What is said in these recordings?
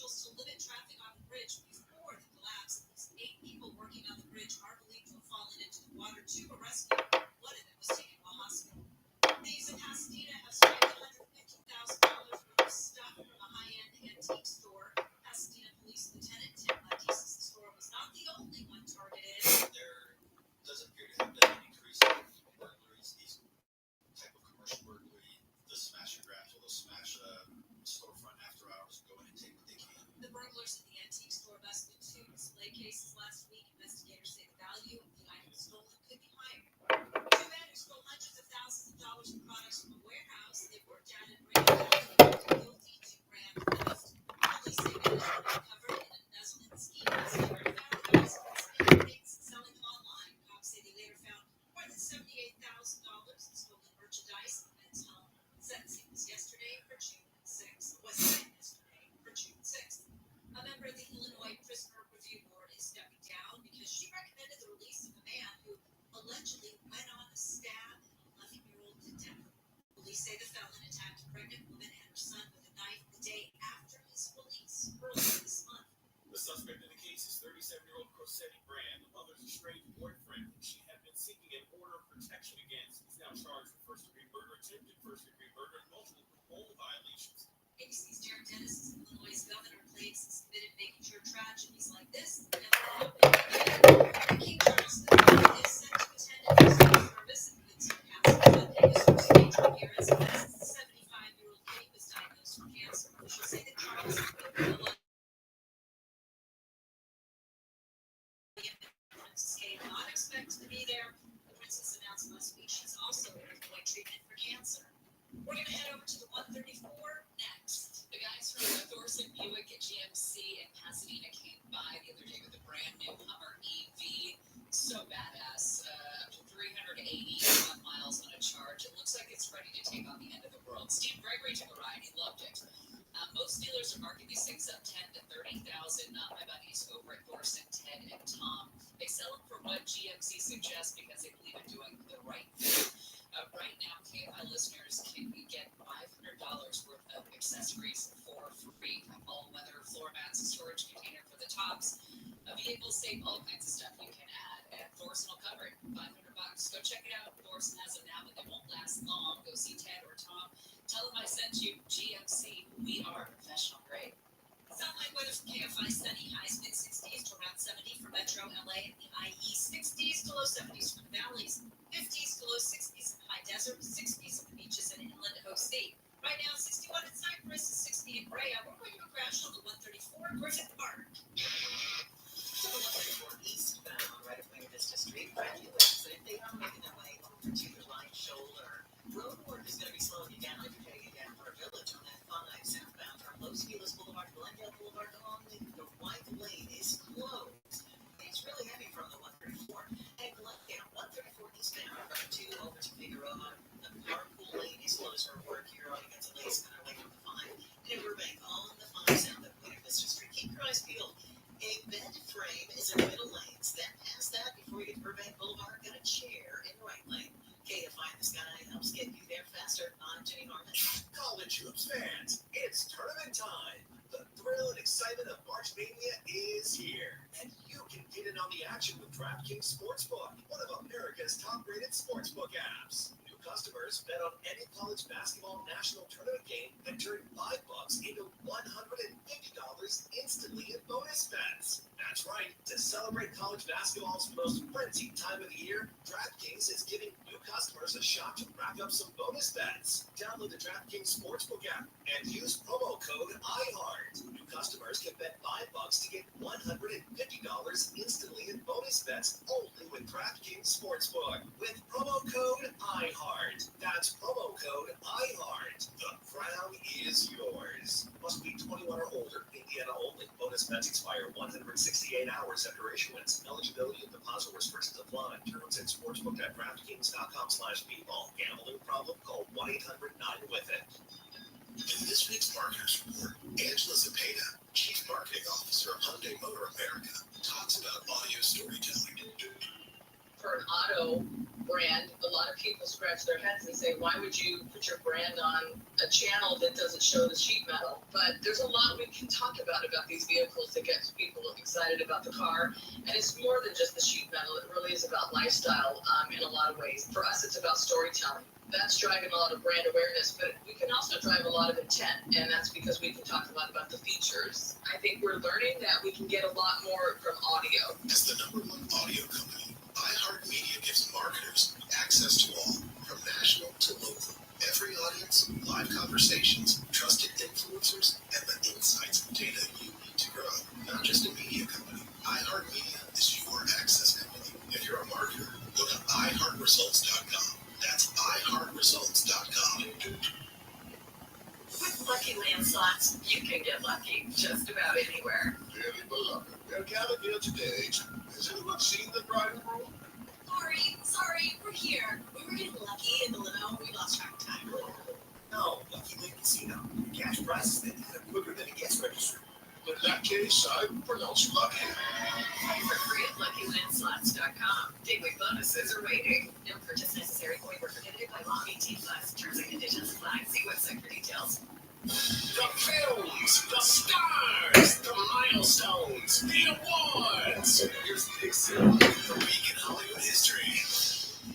officials to limit traffic on the bridge before the collapse. At least 8 people working on the bridge are believed to have fallen into the water. 2 were rescued. One of them was taken to a hospital. Thieves in Pasadena have swiped $150,000 worth of stuff from a high-end antique store. Pasadena Police Lieutenant Tim Bundy says the store was not the only one targeted. There does appear to have been an increase in burglaries, these type of commercial burglary. The smash and grabs, will smash a storefront after hours, go in and take what they can. The burglars at the antique store busted 2 display cases last week. Investigators say the value of the items stolen could be higher. 2 men who stole hundreds of thousands of dollars in products from a warehouse they worked at in Brandon guilty to grand theft. Police say they were covered in embezzlement schemes. They were found houses and selling them online. Cops say they later found more than $78,000 in stolen merchandise in the men's home. Sentencing was yesterday for June 6th. A member of the Illinois Prisoner Review Board is stepping down because she recommended the release of a man who allegedly went on to stab an 11-year-old to death. Police say the felon attacked a pregnant woman and her son with a knife the day after his release earlier this month. The suspect in the case is 37-year-old Crosetti Brand, the mother's estranged boyfriend, who she had been seeking an order of protection against. He's now charged with first-degree murder, attempted first-degree murder, and multiple parole violations. ABC's Jared Dennis says Illinois' governor claims he's committed making sure tragedies like this never happen again. King Charles III is set to attend a Christmas service in Windsor Castle Monday. His first major appearance since the 75-year-old king was diagnosed with cancer. Officials say that Charles will Princess Kate not expected to be there. The princess announced last week she's also undergoing treatment for cancer. We're going to head over to the 134 next. The guys from the Thorson Buick at GMC in Pasadena came by the other day with a brand new Hummer EV. So badass. Up to 381 miles on a charge. It looks like it's ready to take on the end of the world. Steve Gregory took a ride. He loved it. Most dealers are marking these things up $10,000 to $30,000. Not my buddies over at Thorson, Ted and Tom. They sell them for what GMC suggests because they believe in doing the right thing. Right now, KFI listeners can get $500 worth of accessories for free. All-weather floor mats, a storage container for the tops. A vehicle safe, all kinds of stuff you can add. And Thorson will cover it. $500. Go check it out. Thorson has them now, but they won't last long. Go see Ted or Tom. Tell them I sent you. GMC, we are professional grade. Sunlight weather for KFI, sunny, highs mid-60s to around 70 for Metro LA and the IE, 60s to low 70s for the valleys, 50s to low 60s in the high desert, 60s in the beaches and inland OC. Right now, 61 in Cypress, 60 in Brea. We're going to a crash on the 134 Griffith Park. So the 134 eastbound, right of Buena Vista Street, gradually exit. They are making their way over to the right shoulder. Road work is going to be slowing you down if you're heading down for a village on that 5 southbound from Los Feliz Boulevard to Glendale Boulevard. Only the right lane is closed. It's really heavy from the 134 and Glendale 134 eastbound from 2 over to Figueroa. The carpool lane is closed for work here on against the Lace Center Lake from the 5. In Burbank on the 5 south of Buena Vista Street. Keep your eyes peeled. A bed frame is in the middle lanes. Then past that, before you get to Burbank Boulevard, got a chair in the right lane. KFI in the sky helps get you there faster. I'm Jenny Norman. College hoops fans, it's tournament time. The thrill and excitement of March Mania is here. And you can get in on the action with DraftKings Sportsbook, one of America's top-rated sportsbook apps. New customers bet on any college basketball national tournament game and turn $5 into $150 instantly in bonus bets. That's right. To celebrate college basketball's most frenzied time of the year, DraftKings is giving new customers a shot to rack up some bonus bets. Download the DraftKings Sportsbook app and use promo code IHEART. New customers can bet $5 to get $150 instantly in bonus bets only with DraftKings Sportsbook. With promo code IHEART. That's promo code IHEART. The crown is yours. Must be 21 or older. Indiana only. Bonus bets expire 168 hours after issuance. Eligibility and deposit restrictions apply. Terms at sportsbook.draftkings.com/bball. Gambling problem? Call 1-800-9-WITH-IT. In this week's Marketers Report, Angela Zepeda, Chief Marketing Officer of Hyundai Motor America, talks about audio storytelling. For an auto brand, a lot of people scratch their heads and say, why would you put your brand on a channel that doesn't show the sheet metal? But there's a lot we can talk about these vehicles that gets people excited about the car. And it's more than just the sheet metal. It really is about lifestyle in a lot of ways. For us, it's about storytelling. That's driving a lot of brand awareness, but we can also drive a lot of intent, and that's because we can talk a lot about the features. I think we're learning that we can get a lot more from audio. As the #1 audio company, iHeartMedia gives marketers access to all, from national to local. Every audience, live conversations, trusted influencers, and the insights and data you need to grow. Not just a media company, iHeartMedia is your access company. If you're a marketer, go to iHeartResults.com. That's iHeartResults.com. With Lucky Land Slots, you can get lucky just about anywhere. Dearly beloved, we are gathered here today to... Has anyone seen the bride and groom? Sorry, we're here. We were getting lucky in the limo. We lost track of time. No, Lucky Land Casino. Cash prizes that add up quicker than a guest register. In that case, I pronounce you lucky. Play for free at LuckyLandSlots.com. Daily bonuses are waiting. No purchase necessary. Void where prohibited by law. 18+. Terms and conditions apply. See website for details. The films, the stars, the milestones, the awards. Here's the big sale. The week in Hollywood history.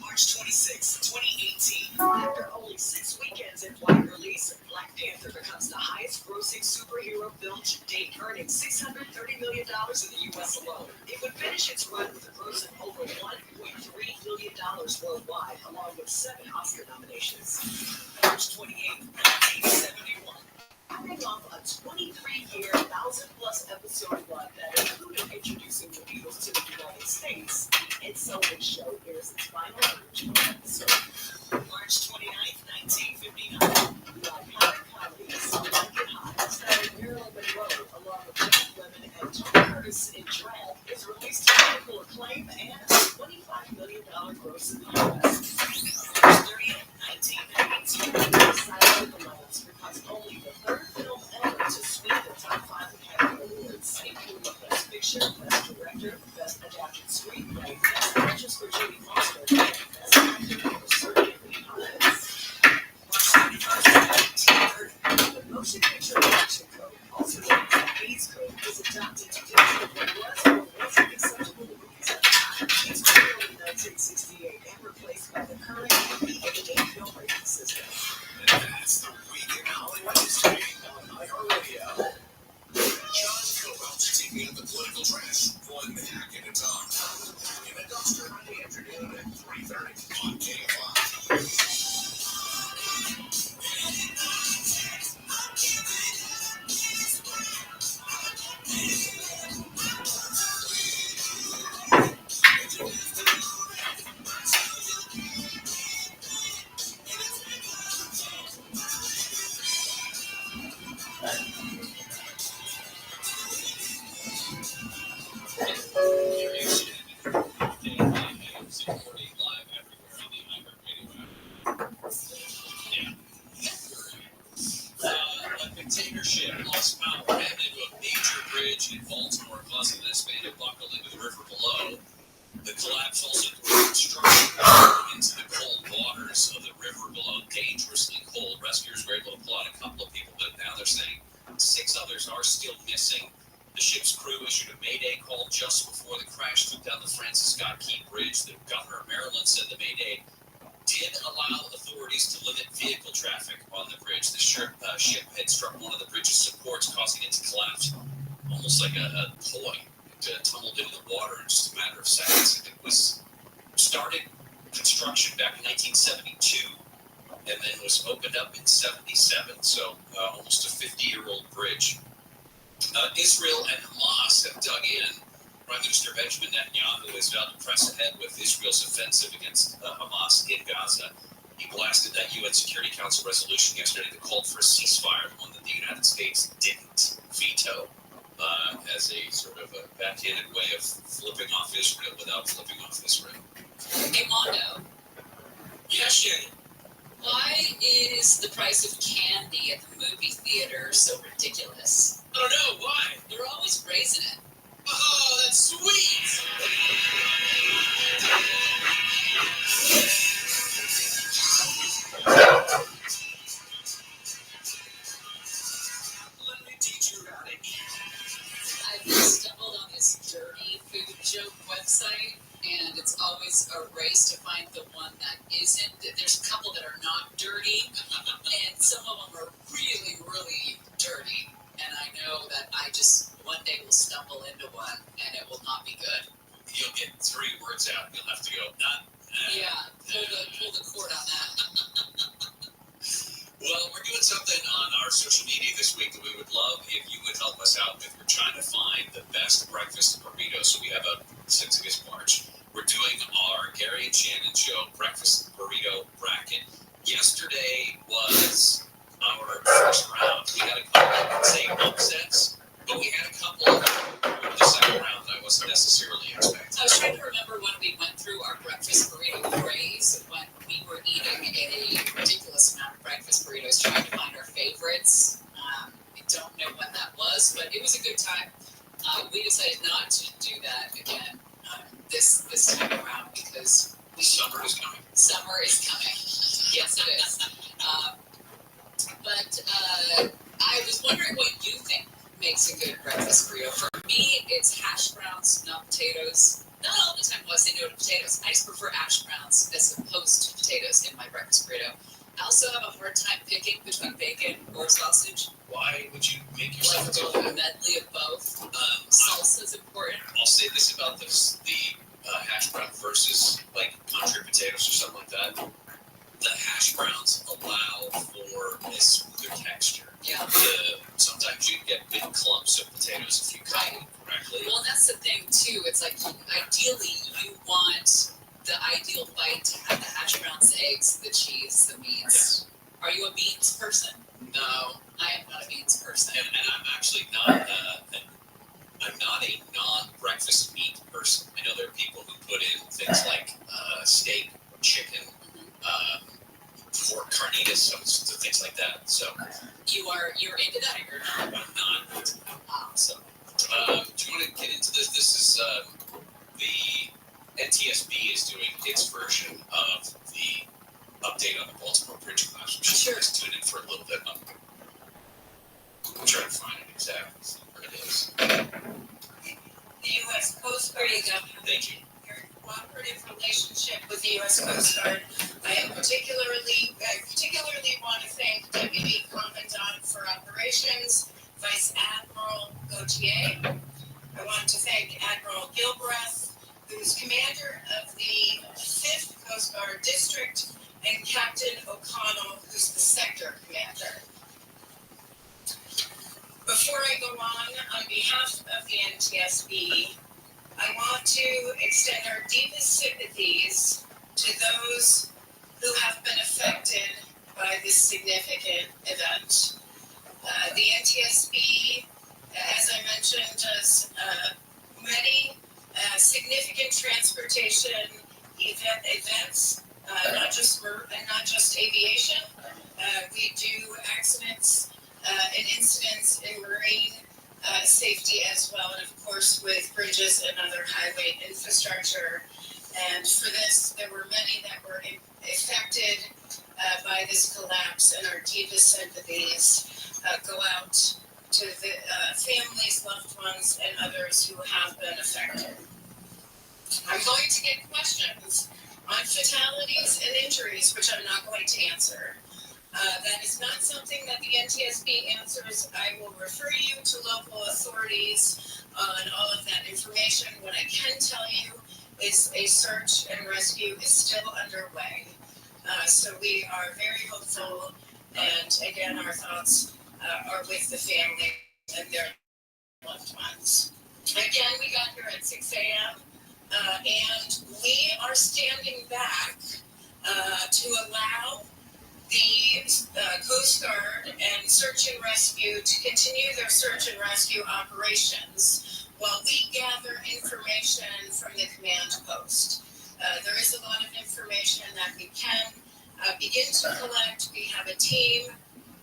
March 26, 2018. After only 6 weekends in wide release, Black Panther becomes the highest-grossing superhero film to date, earning $630 million in the U.S. alone. It would finish its run with a gross of over $1.3 billion worldwide, along with 7 Oscar nominations. March 28, 1971. Coming off a 23-year, 1,000-plus episode run that included introducing the Beatles to the United States, the Ed Sullivan Show airs its final original episode. March 29, 1959. The iconic comedy So Like It Hot, starring Marilyn Monroe along with Jack Lemmon and Tony Curtis in drag, is released to critical acclaim and a $25 million gross in the U.S. March 30, 1992. Silent Alliance becomes only the third film ever to sweep the top 5 Academy Awards, including Best Picture, Best Director, Best Adapted Screenplay, Best Actress for Jodie Foster, and Best Actor for Sir Anthony Hopkins. March 31st, 1930, the Motion Picture Production Code, also known as the Hays Code, was adopted to determine what was or wasn't acceptable to movies at the time. It was repealed in 1968 and replaced by the current VHA film rating system. And that's the week in Hollywood history on iHeartRadio. John Kilwell's taking out the political trash, one hack at a time. In a dumpster Monday afternoon at 3:30 on KFI. A container ship lost power, ran into a major bridge in Baltimore, causing the span to buckle into the river below. The collapse also threw construction into the cold waters of the river below, dangerously cold. Rescuers were able to pull out a couple of people, but now they're saying 6 others are still missing. The ship's crew issued a mayday call just before the crash took down the Francis Scott Key Bridge. The governor of Maryland said the mayday did allow authorities to limit vehicle traffic on the bridge. The ship had struck one of the bridge's supports, causing it to collapse almost like a toy. It tumbled into the water in just a matter of seconds. It was started construction back in 1972 and then was opened up in 77, so almost a 50-year-old bridge. Israel and Hamas have dug in. Prime Minister Benjamin Netanyahu has vowed to press ahead with Israel's offensive against Hamas in Gaza. He blasted that UN Security Council resolution yesterday that called for a ceasefire, the one that the United States didn't veto, as a sort of a backhanded way of flipping off Israel without flipping off Israel. Hey, Mondo, Yes, Jenny. why is the price of candy at the movie theater so ridiculous? I don't know, why? They're always raising it. Oh, that's sweet! Let me teach you how to eat. I've stumbled on this dirty food joke website, and it's always a race to find the one that isn't. There's a couple that are not dirty, and some of them are really, really dirty. And I know that I just one day will stumble into one, and it will not be good. You'll get 3 words out. You'll have to go, Yeah, pull the cord on that. Well, we're doing something on our social media this week that we would love if you would help us out with. We're trying to find the best breakfast burritos. So we have since it is March, we're doing our Gary and Shannon show breakfast burrito bracket. Yesterday was our first round. We had a couple, I would say, upsets, but we had a couple of the second round that I wasn't necessarily expecting. I was trying to remember when we went through our breakfast burrito craze, when we were eating a ridiculous amount of breakfast burritos, trying to find our favorites. I don't know when that was, but it was a good time. We decided not to do that again this time around because Summer is coming. Summer is coming. Yes, it is. But I was wondering what you think makes a good breakfast burrito. For me, it's hash browns, not potatoes. Not all the time will I say no to potatoes. I just prefer hash browns as opposed to potatoes in my breakfast burrito. I also have a hard time picking between bacon or sausage. Why would you make Like yourself a do little that? medley of both. Salsa is important. I'll say this about the hash brown versus like country potatoes or something like that. The hash browns allow for a smoother texture. Yeah. Sometimes you can get big clumps of potatoes if you cut them correctly. Well, that's the thing too. It's like ideally you want the ideal bite to have the hash browns, the eggs, the cheese, the meats. Yes. Are you a beans person? No, I am not a beans person. and I'm actually not. I'm not a non-breakfast meat person. I know there are people who put in things like steak, or chicken, pork carnitas, so things like that. So You're into that, or you're not? I'm not. So, do you want to get into this? This is the NTSB is doing its version of the update on the Baltimore Bridge collapse. We should Sure. just tune in for a little bit. I'm trying to find it exactly where it is. The U.S. Coast Guard. There you go. Thank you. Your cooperative relationship with the U.S. Coast Guard. I particularly want to thank Deputy Commandant for Operations, Vice Admiral Gautier. I want to thank Admiral Gilbreth, who's commander of the 5th Coast Guard District, and Captain O'Connell, who's the sector commander. Before I go on behalf of the NTSB, I want to extend our deepest sympathies to those who have been affected by this significant event. The NTSB, as I mentioned, does many significant transportation events, not just aviation. We do accidents and incidents in marine safety as well, and of course with bridges and other highway infrastructure. And for this, there were many that were affected by this collapse, and our deepest sympathies go out to the families, loved ones, and others who have been affected. I'm going to get questions on fatalities and injuries, which I'm not going to answer. That is not something that the NTSB answers. I will refer you to local authorities on all of that information. What I can tell you is a search and rescue is still underway. So we are very hopeful, and again, our thoughts are with the family and their loved ones. Again, we got here at 6 a.m. And we are standing back to allow the Coast Guard and Search and Rescue to continue their search and rescue operations while we gather information from the command post. There is a lot of information that we can begin to collect. We have a team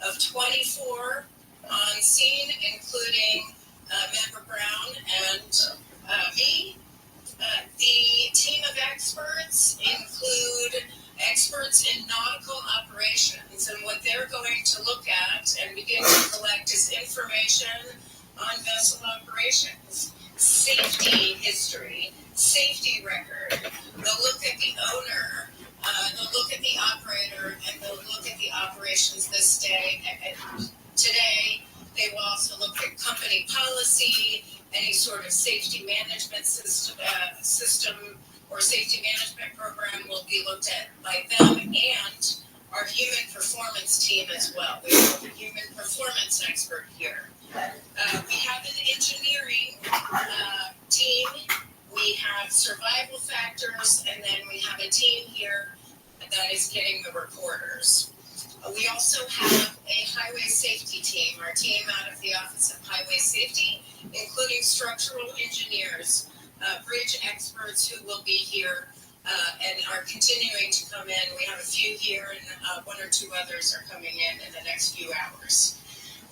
of 24 on scene, including Member Brown and me. The team of experts include experts in nautical operations, and what they're going to look at and begin to collect is information on vessel operations, safety history, safety record. They'll look at the owner, they'll look at the operator, and they'll look at the operations this day. Today, they will also look at company policy, any sort of safety management system or safety management program will be looked at by them, and our human performance team as well. We have a human performance expert here. We have an engineering team, we have survival factors, and then we have a team here that is getting the reporters. We also have a highway safety team, our team out of the Office of Highway Safety, including structural engineers, bridge experts who will be here and are continuing to come in. We have a few here, and one or two others are coming in the next few hours.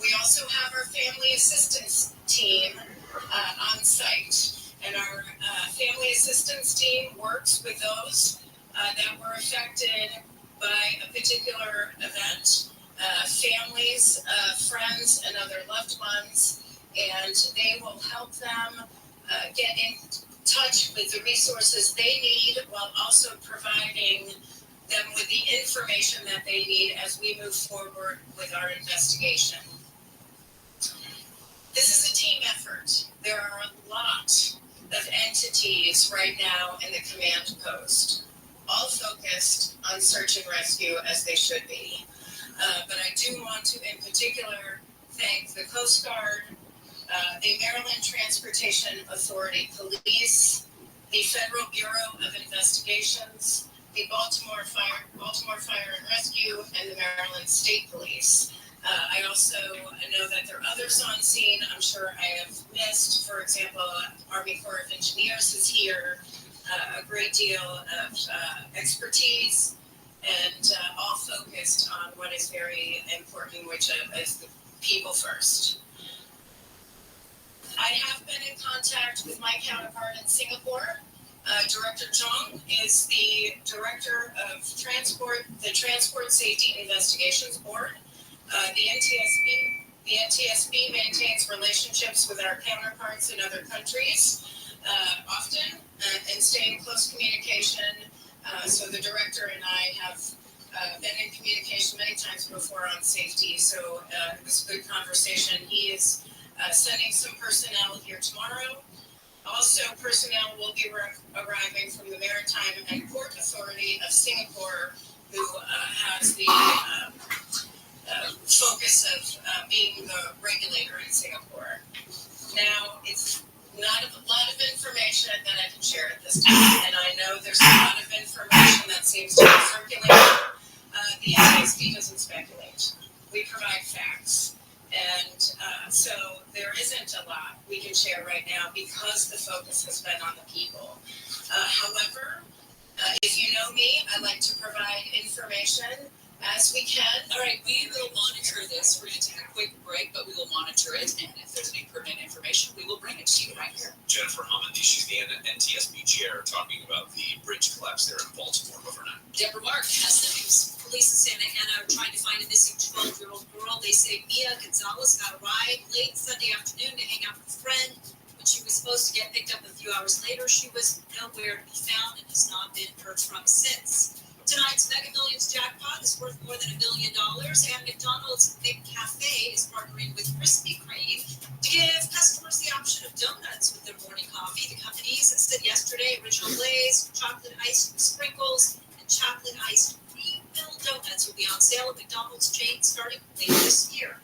We also have our family assistance team on site, and our family assistance team works with those that were affected by a particular event, families, friends, and other loved ones, and they will help them get in touch with the resources they need while also providing them with the information that they need as we move forward with our investigation. This is a team effort. There are a lot of entities right now in the command post, all focused on search and rescue as they should be. But I do want to in particular thank the Coast Guard, the Maryland Transportation Authority Police, the Federal Bureau of Investigations, the Baltimore Fire and Rescue, and the Maryland State Police. I also know that there are others on scene I'm sure I have missed. For example, Army Corps of Engineers is here, a great deal of expertise, and all focused on what is very important, which is the people first. I have been in contact with my counterpart in Singapore. Director Zhang is the director of the Transport Safety Investigations Board. The NTSB maintains relationships with our counterparts in other countries often and stay in close communication. So the director and I have been in communication many times before on safety. So it was a good conversation. He is sending some personnel here tomorrow. Also, personnel will be arriving from the Maritime and Port Authority of Singapore, who has the focus of being the regulator in Singapore. Now, it's not a lot of information that I can share at this time, and I know there's a lot of information that seems to be circulating. The NTSB doesn't speculate. We provide facts. And so there isn't a lot we can share right now because the focus has been on the people. However, if you know me, I like to provide information as we can. All right, we will monitor this. We're going to take a quick break, but we will monitor it. And if there's any pertinent information, we will bring it to you right here. Jennifer Hammond, she's the NTSB chair, talking about the bridge collapse there in Baltimore overnight. Deborah Mark has the news. Police in Santa Ana are trying to find a missing 12-year-old girl. They say Mia Gonzalez got a ride late Sunday afternoon to hang out with a friend. When she was supposed to get picked up a few hours later, she was nowhere to be found and has not been heard from since. Tonight's Mega Millions jackpot is worth more than $1 billion, and McDonald's Big Cafe is partnering with Krispy Kreme to give customers the option of donuts with their morning coffee. The companies said yesterday Original Glaze, chocolate iced sprinkles, and chocolate iced refill donuts will be on sale at McDonald's chain starting later this year.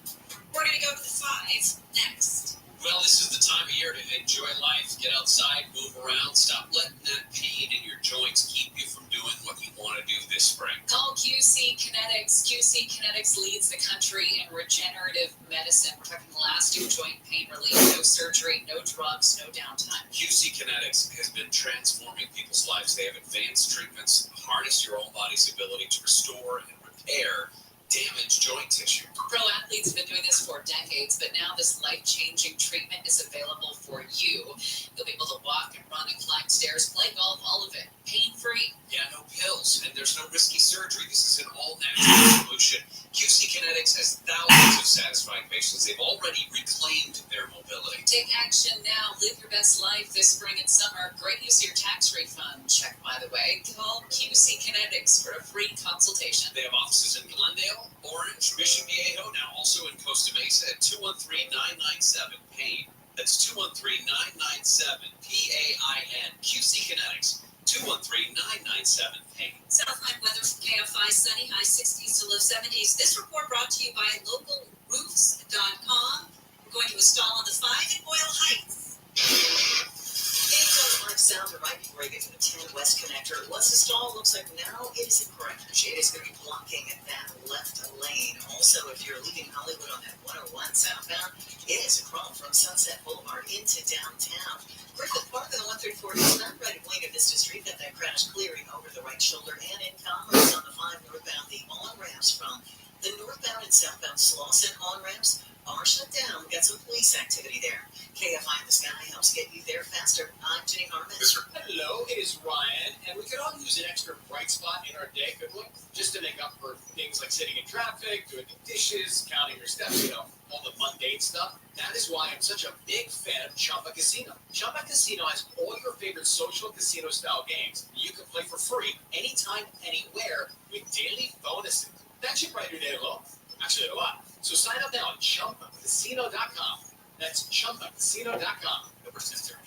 We're going to go to the 5 next. Well, this is the time of year to enjoy life, get outside, move around, stop letting that pain in your joints keep you from doing what you want to do this spring. Call QC Kinetics. QC Kinetics leads the country in regenerative medicine. We're talking lasting joint pain relief, no surgery, no drugs, no downtime. QC Kinetics has been transforming people's lives. They have advanced treatments, harness your own body's ability to restore and repair damaged joint tissue. Pro athletes have been doing this for for decades, but now this life-changing treatment is available for you. You'll be able to walk and run and climb stairs, play golf, all of it, pain-free. Yeah, no pills, and there's no risky surgery. This is an all-natural solution. QC Kinetics has thousands of satisfied patients. They've already reclaimed their mobility. Take action now. Live your best life this spring and summer. Great use of your tax refund. Check, by the way. Call QC Kinetics for a free consultation. They have offices in Glendale, Orange, Mission Viejo, now also in Costa Mesa at 213-997-PAIN. That's 213-997-PAIN. QC Kinetics. 213-997-PAIN. Southland weather from KFI, sunny, high 60s to low 70s. This report brought to you by localroofs.com. We're going to install on the 5 in Boyle Heights. 805 South, or right before you get to the 10 West connector. Once installed, looks like now it is a crash. It is going to be blocking that left lane. Also, if you're leaving Hollywood on that 101 southbound, it is a crawl from Sunset Boulevard into downtown. Griffith Park on the 134 eastbound, right at Buena Vista Street, got that crash clearing over the right shoulder, and in Commerce on the 5 northbound, the on-ramps from the northbound and southbound Slauson on-ramps are shut down. We've got some police activity there. KFI in the Sky helps get you there faster. I'm Jenny Harmon. Hello, it is Ryan, and we could all use an extra bright spot in our day, couldn't we? Just to make up for things like sitting in traffic, doing the dishes, counting your steps, all the mundane stuff. That is why I'm such a big fan of Chumba Casino. Chumba Casino has all your favorite social casino-style games that you can play for free anytime, anywhere with daily bonuses. That should brighten your day a little. Actually, a lot. So sign up now at ChumbaCasino.com. That's ChumbaCasino.com. No purchase necessary.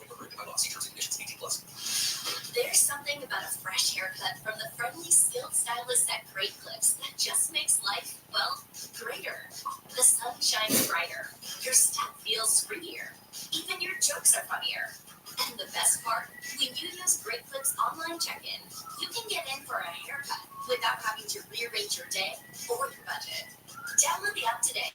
Prohibited by law. See terms and conditions. 18+. There's something about a fresh haircut from the friendly, skilled stylists at Great Clips that just makes life, well, greater. The sun shines brighter. Your step feels springier. Even your jokes are funnier. And the best part, when you use Great Clips online check-in, you can get in for a haircut without having to rearrange your day or your budget. Download the app today.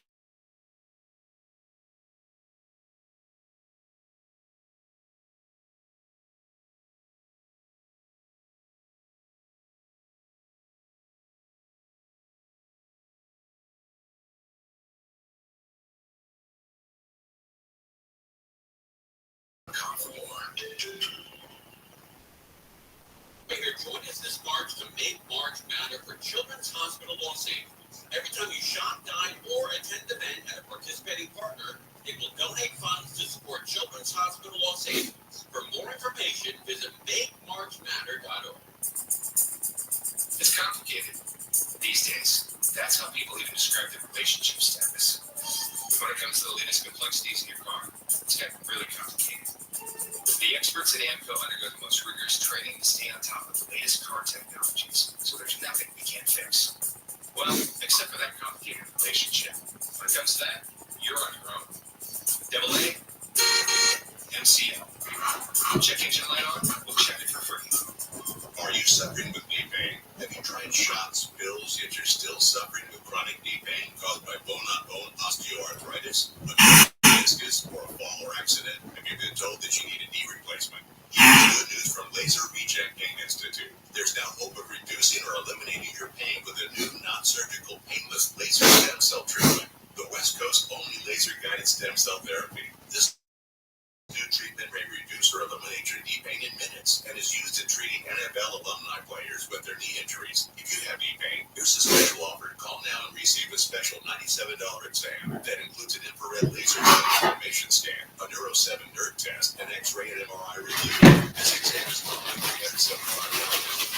Here, join us this March to make March matter for Children's Hospital Los Angeles. Every time you shop, dine, or attend an event at a participating partner, it will donate funds to support Children's Hospital Los Angeles. For more information, visit makemarchmatter.org. It's complicated. These days, that's how people even describe their relationship status. When it comes to the latest complexities in your car, it's gotten really complicated. The experts at AMCO undergo the most rigorous training to stay on top of the latest car technologies, so there's nothing we can't fix. Well, except for that complicated relationship. When it comes to that, you're on your own. Double A, MCL. Check engine light on, we'll check it for free. Are you suffering with knee pain? Have you tried shots, pills, yet you're still suffering with chronic knee pain caused by bone-on-bone osteoarthritis, meniscus, or a fall or accident? Have you been told that you need a knee replacement? Here's good news from Laser Reject Pain Institute. There's now hope of reducing or eliminating your pain with a new non-surgical painless laser stem cell treatment. The West Coast only laser-guided stem cell therapy. This new treatment may reduce or eliminate your knee pain in minutes and is used in treating NFL alumni players with their knee injuries. If you have knee pain, here's a special offer. Call now and receive a special $97 exam that includes an infrared laser information scan, a Neuro 7 nerve test, an X-ray and MRI review. This exam is only $375.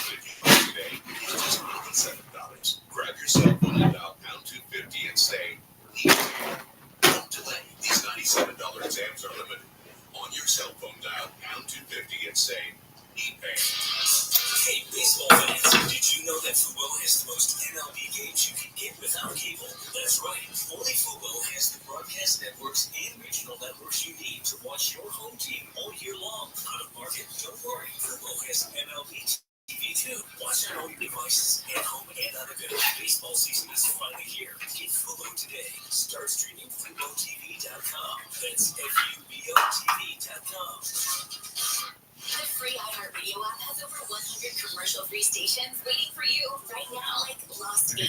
If you buy today, it's just $97. Grab your cell phone and dial pound 250 and say, knee pain. Don't delay. These $97 exams are limited. On your cell phone, dial pound 250 and say, knee pain. Hey, baseball fans, did you know that Fubo has the most MLB games you can get without cable? That's right. Only Fubo has the broadcast networks and regional networks you need to watch your home team all year long. Out of market? Don't worry. Fubo has MLB TV too. Watch on all your devices, at home and on the go. Baseball season is finally here. Get Fubo today. Start streaming FuboTV.com. That's FuboTV.com. The free iHeartRadio app has over 100 commercial-free stations waiting for you right now, like Lost 80s.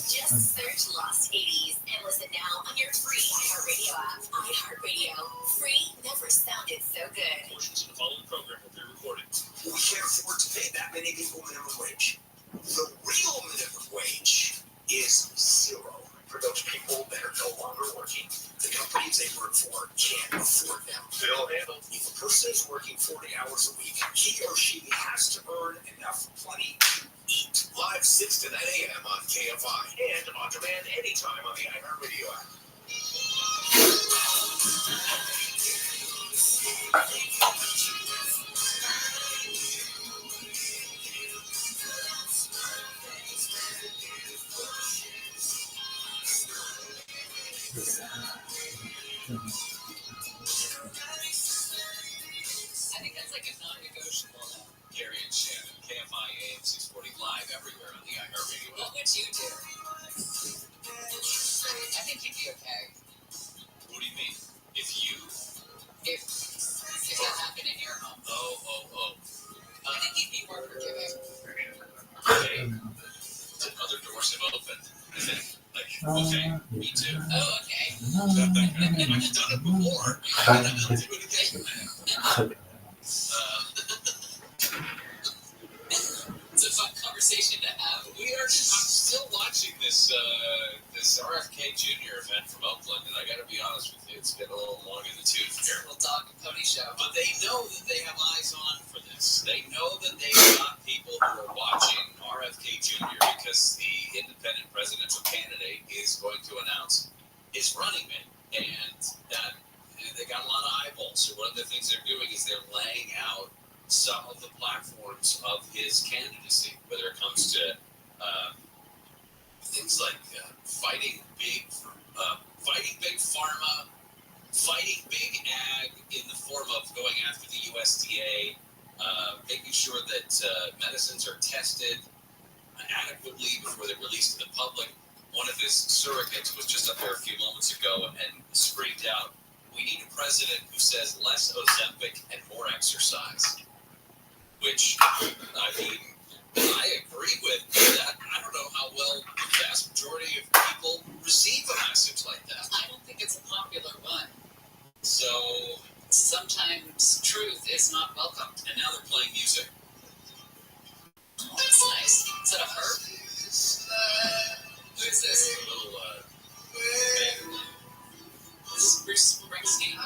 Just search Lost 80s and listen now on your free iHeartRadio app. iHeartRadio. Free never sounded so good. Portions of the following program will be recorded. We can't afford to pay that many people minimum wage. The real minimum wage is zero. For those people that are no longer working, the companies they work for can't afford them. Bill handle. If a person is working 40 hours a week, he or she has to earn enough money to eat. Live 6 to 9 a.m. on KFI and on demand anytime on the iHeartRadio app. I think that's like a non-negotiable. Gary and Shannon, KFI AM 640 live everywhere on the iHeartRadio What app. would you do? I think you'd be okay. What do you mean? If that happened in your home. I think you'd be more forgiving. Other doors have opened. I think, like, okay, me too. Oh, okay. I've done it before. I'll do it again. It's a fun conversation to have. I'm still watching this RFK Jr. event from Oakland, and I got to be honest with you, it's been a little long in the tooth here. We'll talk pony show. But they know that they have eyes on for this. They know that they got people who are watching RFK Jr. because the independent presidential candidate is going to announce his running mate, and that they got a lot of eyeballs. So one of the things they're doing is they're laying out some of the platforms of his candidacy, whether it comes to things like fighting big pharma, fighting big ag in the form of going after the USDA, making sure that medicines are tested adequately before they're released to the public. One of his surrogates was just up there a few moments ago and screamed out, "We need a president who says less Ozempic and more exercise." Which, I mean, I agree with that. I don't know how well the vast majority of people receive a message like that. I don't think it's a popular one. So, sometimes truth is not welcome. And now they're playing music. Oh, that's nice. Is that a harp? Who is this? A little, This is Bruce Springsteen.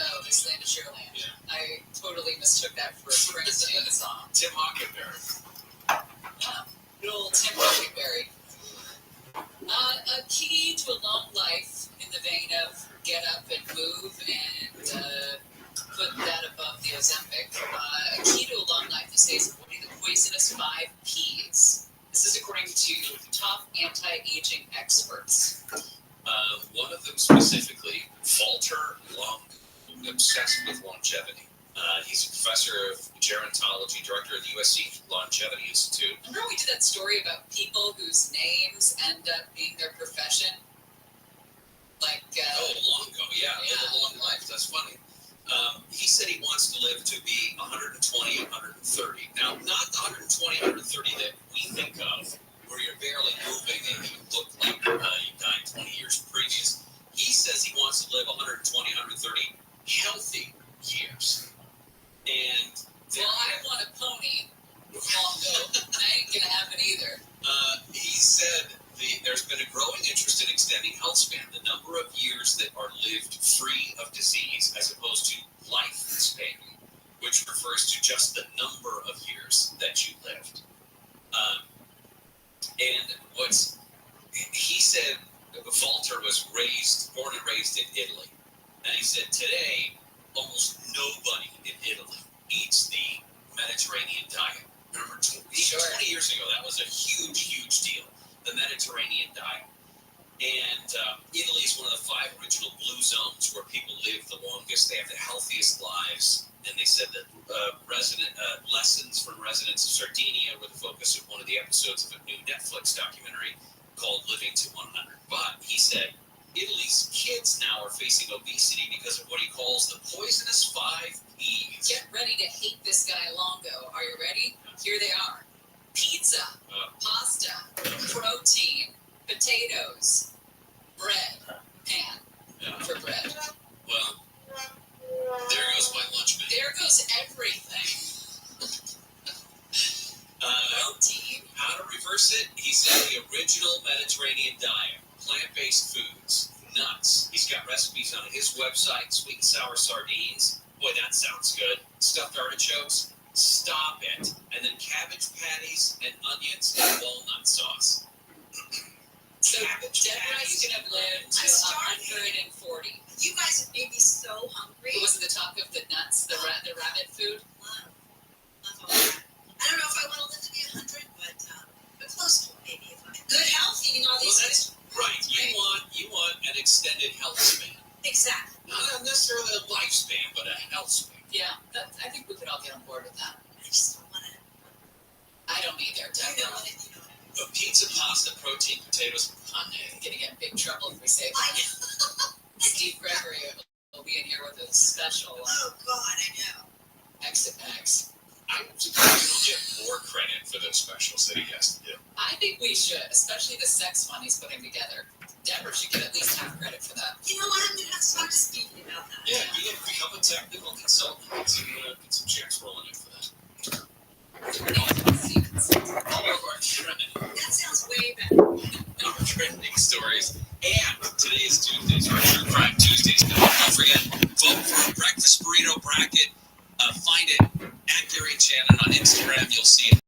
Oh, Miss Land of Sugarland. Yeah. I totally mistook that for a Springsteen song. Tim Hockenberry. Yeah, good old Tim Hockenberry. A key to a long life in the vein of get up and move and put that above the Ozempic. A key to a long life is avoiding the poisonous 5 Ps. This is according to top anti-aging experts. One of them specifically, Walter Long, obsessed with longevity. He's a professor of gerontology, director of the USC Longevity Institute. Remember we did that story about people whose names end up being their profession? Like, long ago, yeah, live a long life. That's funny. He said he wants to live to be 120, 130. Now, not the 120, 130 that we think of, where you're barely moving and you look like you died 20 years previous. He says he wants to live 120, 130 healthy years. And well, I want a pony. Longo. That ain't gonna happen either. He said there's been a growing interest in extending health span, the number of years that are lived free of disease, as opposed to lifespan, which refers to just the number of years that you lived. And he said, Walter was born and raised in Italy. And he said today, almost nobody in Italy eats the Mediterranean diet. Remember, 20 years ago, that was a huge, huge deal, the Mediterranean diet. And Italy is one of the 5 original blue zones where people live the longest. They have the healthiest lives. And they said that lessons from residents of Sardinia were the focus of one of the episodes of a new Netflix documentary called Living to 100. But he said Italy's kids now are facing obesity because of what he calls the poisonous 5 P's. Get ready to hate this guy Longo. Are you ready? Here they are. Pizza, pasta, protein, potatoes, bread, pan for bread. Well, there goes my lunch menu. There goes everything. Protein. How to reverse it? He said the original Mediterranean diet, plant-based foods, nuts. He's got recipes on his website, sweet and sour sardines. Boy, that sounds good. Stuffed artichokes. Stop it. And then cabbage patties and onions and walnut sauce. So Deborah's going to live to 140. You guys have made me so hungry. What was the talk of the nuts, the rabbit food? Wow. Love all that. I don't know if I want to live to be 100, but close to it, maybe. If I good health, eating all these That's right. You want an extended health span. Exactly. Not necessarily a lifespan, but a health span. Yeah, I think we could all get on board with that. I just don't want to. I don't either, You know Deborah. what? You know what? But pizza, pasta, protein, potatoes, and I'm going to get in big trouble if we say I know. Steve Gregory will be in here with a special Oh God, I know. exit bags. I'm surprised he'll get more credit for those specials that he has to do. I think we should, especially the sex one he's putting together. Deborah should get at least half credit for that. You know what? I'm gonna have to talk to Stevie about that. Yeah, you can become a technical consultant. Get some checks rolling in for that. All of our trending, That sounds way better. our trending stories. And today's Tuesdays, our True Crime Tuesdays. Don't forget, vote for a breakfast burrito bracket. Find it at Gary Shannon on Instagram. You'll see it.